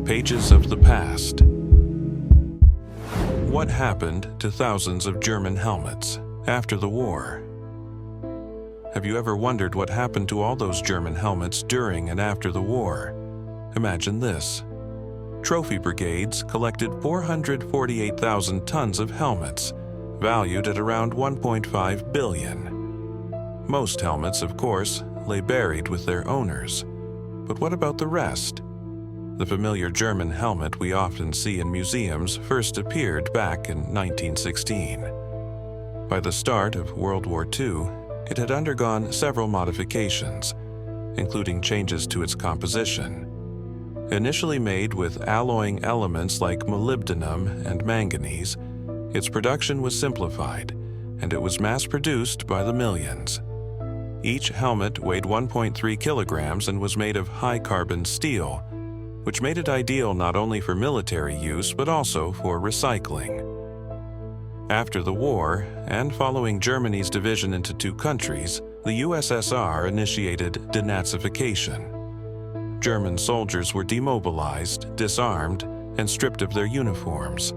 Pages of the past. What happened to thousands of German helmets after the war? Have you ever wondered what happened to all those German helmets during and after the war? Imagine this. Trophy brigades collected 448,000 tons of helmets, valued at around 1.5 billion. Most helmets, of course, lay buried with their owners. But what about the rest? The familiar German helmet we often see in museums first appeared back in 1916. By the start of World War II, it had undergone several modifications, including changes to its composition. Initially made with alloying elements like molybdenum and manganese, its production was simplified, and it was mass-produced by the millions. Each helmet weighed 1.3 kilograms and was made of high-carbon steel, which made it ideal not only for military use but also for recycling. After the war, and following Germany's division into two countries, the USSR initiated denazification. German soldiers were demobilized, disarmed, and stripped of their uniforms.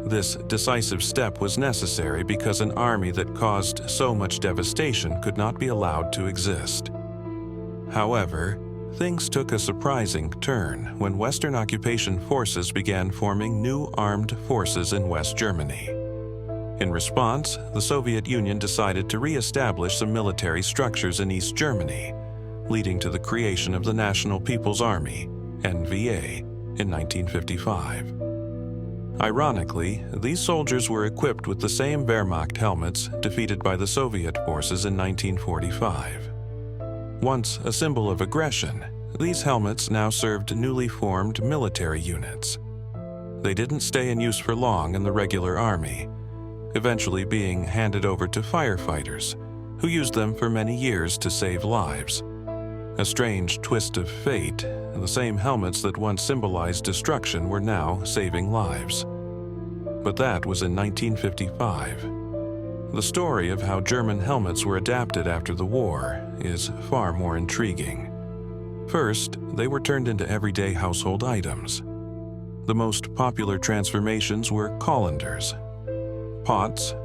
This decisive step was necessary because an army that caused so much devastation could not be allowed to exist. However, things took a surprising turn when Western occupation forces began forming new armed forces in West Germany. In response, the Soviet Union decided to re-establish some military structures in East Germany, leading to the creation of the National People's Army, NVA, in 1955. Ironically, these soldiers were equipped with the same Wehrmacht helmets defeated by the Soviet forces in 1945. Once a symbol of aggression, these helmets now served newly formed military units. They didn't stay in use for long in the regular army, eventually being handed over to firefighters, who used them for many years to save lives. A strange twist of fate, the same helmets that once symbolized destruction were now saving lives. But that was in 1955. The story of how German helmets were adapted after the war is far more intriguing. First, they were turned into everyday household items. The most popular transformations were colanders, pots,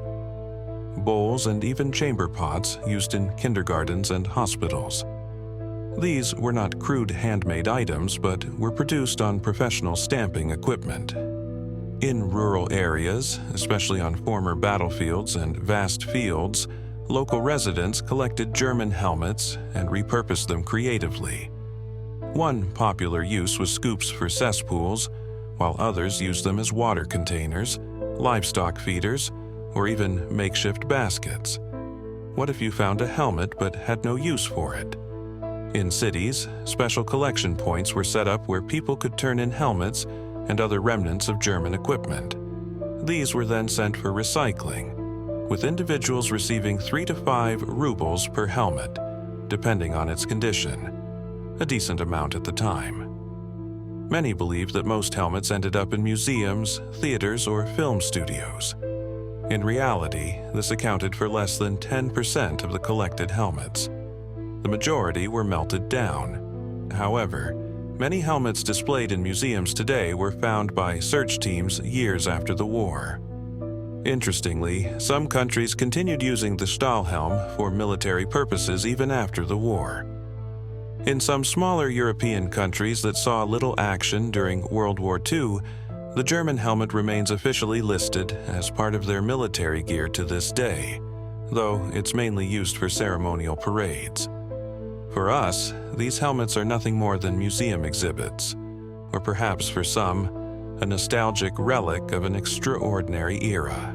bowls, and even chamber pots used in kindergartens and hospitals. These were not crude handmade items, but were produced on professional stamping equipment. In rural areas, especially on former battlefields and vast fields, local residents collected German helmets and repurposed them creatively. One popular use was scoops for cesspools, while others used them as water containers, livestock feeders, or even makeshift baskets. What if you found a helmet but had no use for it? In cities, special collection points were set up where people could turn in helmets and other remnants of German equipment. These were then sent for recycling, with individuals receiving 3 to 5 rubles per helmet, depending on its condition, a decent amount at the time. Many believe that most helmets ended up in museums, theaters, or film studios. In reality, this accounted for less than 10% of the collected helmets. The majority were melted down. However, many helmets displayed in museums today were found by search teams years after the war. Interestingly, some countries continued using the Stahlhelm for military purposes even after the war. In some smaller European countries that saw little action during World War II, the German helmet remains officially listed as part of their military gear to this day, though it's mainly used for ceremonial parades. For us, these helmets are nothing more than museum exhibits, or perhaps for some, a nostalgic relic of an extraordinary era.